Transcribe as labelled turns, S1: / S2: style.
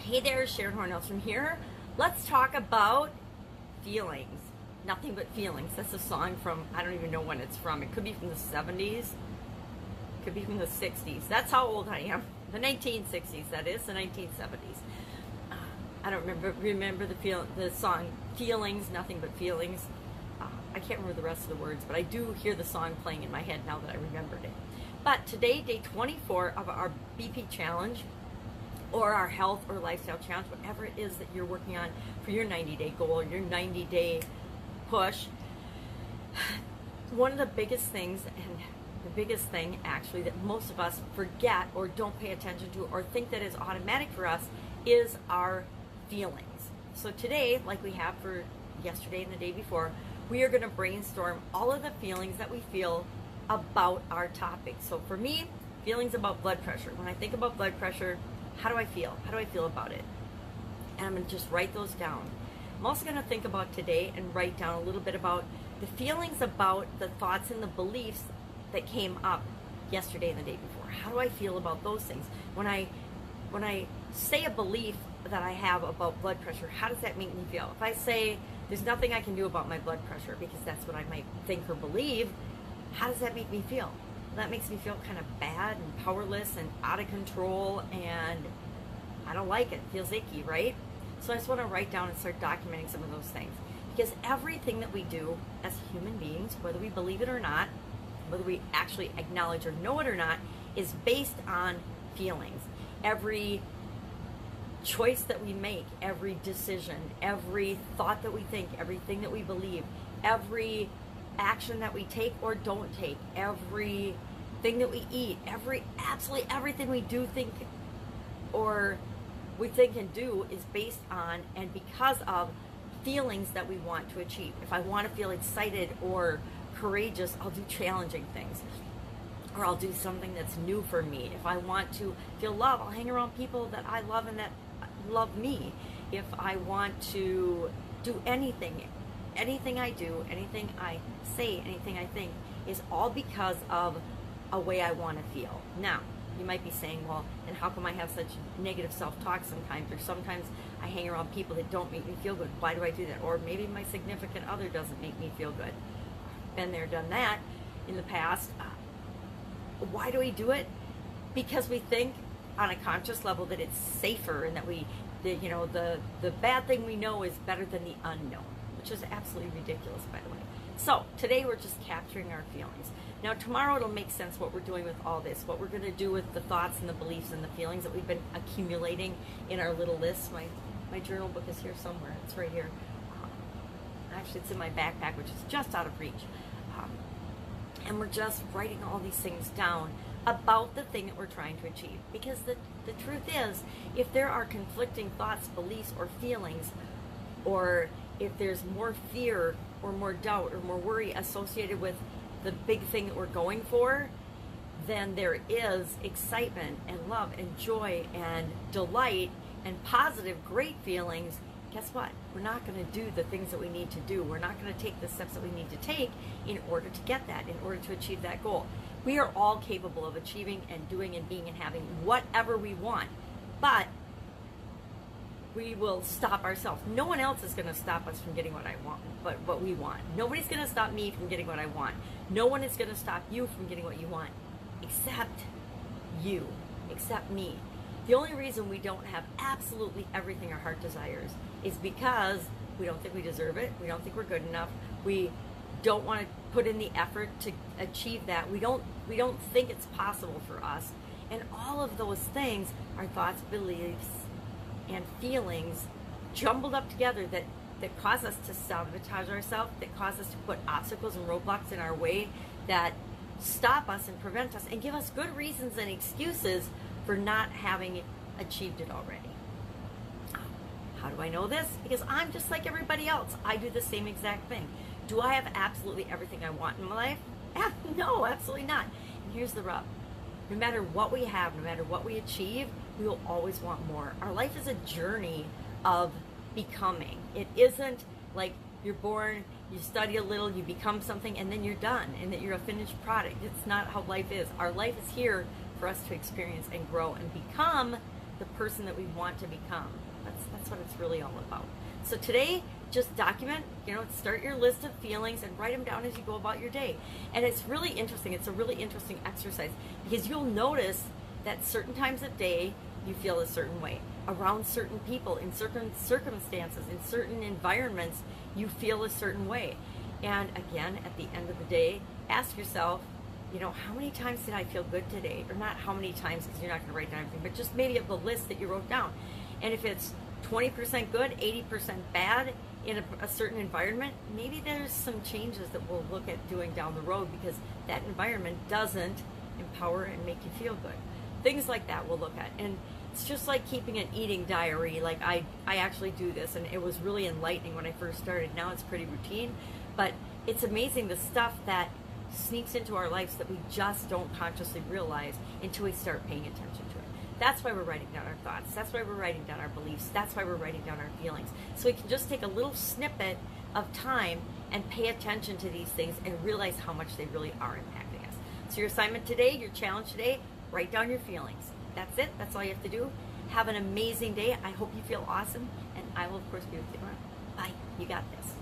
S1: Hey there, Sharon Horne-Ellstrom here. Let's talk about feelings. Nothing but feelings. That's a song from, I don't even know when it's from. It could be from the 70s. It could be from the 60s. That's how old I am. The 1960s, that is, the 1970s. I don't remember the song Feelings, Nothing But Feelings. I can't remember the rest of the words, but I do hear the song playing in my head now that I remembered it. But today, day 24 of our BP challenge, or our health or lifestyle challenge, whatever it is that you're working on for your 90-day goal, your 90-day push. One of the biggest things, and the biggest thing actually, that most of us forget or don't pay attention to or think that is automatic for us is our feelings. So today, like we have for yesterday and the day before, we are going to brainstorm all of the feelings that we feel about our topic. So for me, feelings about blood pressure. When I think about blood pressure, how do I feel? How do I feel about it? And I'm going to just write those down. I'm also going to think about today and write down a little bit about the feelings about the thoughts and the beliefs that came up yesterday and the day before. How do I feel about those things? When I say a belief that I have about blood pressure, how does that make me feel? If I say there's nothing I can do about my blood pressure because that's what I might think or believe, how does that make me feel? That makes me feel kind of bad and powerless and out of control, and I don't like it. It feels icky, right? So I just want to write down and start documenting some of those things, because everything that we do as human beings, whether we believe it or not, whether we actually acknowledge or know it or not, is based on feelings. Every choice that we make, every decision, every thought that we think, everything that we believe, every action that we take or don't take, everything that we eat, absolutely everything we do, think, or we think and do is based on and because of feelings that we want to achieve. If I want to feel excited or courageous, I'll do challenging things, or I'll do something that's new for me. If I want to feel love, I'll hang around people that I love and that love me. If I want to do anything I do, anything I say, anything I think is all because of a way I want to feel. Now, you might be saying, well, and how come I have such negative self-talk sometimes, or sometimes I hang around people that don't make me feel good? Why do I do that? Or maybe my significant other doesn't make me feel good. Been there, done that in the past. Why do we do it? Because we think on a conscious level that it's safer, and that the bad thing we know is better than the unknown, which is absolutely ridiculous, by the way. So today we're just capturing our feelings. Now tomorrow it'll make sense what we're doing with all this, what we're going to do with the thoughts and the beliefs and the feelings that we've been accumulating in our little lists. My journal book is here somewhere. It's right here. Actually, it's in my backpack, which is just out of reach. And we're just writing all these things down about the thing that we're trying to achieve. Because the truth is, if there are conflicting thoughts, beliefs, or feelings, or if there's more fear or more doubt or more worry associated with the big thing that we're going for, then there is excitement and love and joy and delight and positive, great feelings. Guess what? We're not going to do the things that we need to do. We're not going to take the steps that we need to take in order to get that, in order to achieve that goal. We are all capable of achieving and doing and being and having whatever we want, but we will stop ourselves. No one else is going to stop us from getting what I want, but what we want. Nobody's going to stop me from getting what I want. No one is going to stop you from getting what you want, except you, except me. The only reason we don't have absolutely everything our heart desires is because we don't think we deserve it. We don't think we're good enough. We don't want to put in the effort to achieve that. We don't think it's possible for us. And all of those things are thoughts, beliefs, and feelings jumbled up together that cause us to sabotage ourselves, that cause us to put obstacles and roadblocks in our way, that stop us and prevent us and give us good reasons and excuses for not having achieved it already. How do I know this? Because I'm just like everybody else. I do the same exact thing. Do I have absolutely everything I want in my life? No, absolutely not. And here's the rub. No matter what we have, no matter what we achieve, we will always want more. Our life is a journey of becoming. It isn't like you're born, you study a little, you become something, and then you're done, and that you're a finished product. It's not how life is. Our life is here for us to experience and grow and become the person that we want to become. That's what it's really all about. So today, just document, start your list of feelings and write them down as you go about your day. And it's really interesting. It's a really interesting exercise because you'll notice that certain times of day you feel a certain way. Around certain people, in certain circumstances, in certain environments, you feel a certain way. And again, at the end of the day, ask yourself, how many times did I feel good today? Or not how many times, because you're not going to write down everything, but just maybe of the list that you wrote down. And if it's 20% good, 80% bad in a certain environment, maybe there's some changes that we'll look at doing down the road because that environment doesn't empower and make you feel good. Things like that we'll look at. And it's just like keeping an eating diary. Like I actually do this, and it was really enlightening when I first started. Now it's pretty routine, but it's amazing the stuff that sneaks into our lives that we just don't consciously realize until we start paying attention to it. That's why we're writing down our thoughts. That's why we're writing down our beliefs. That's why we're writing down our feelings. So we can just take a little snippet of time and pay attention to these things and realize how much they really are impacting us. So your assignment today, your challenge today, write down your feelings. That's it. That's all you have to do. Have an amazing day. I hope you feel awesome, and I will, of course, be with you tomorrow. Bye. You got this.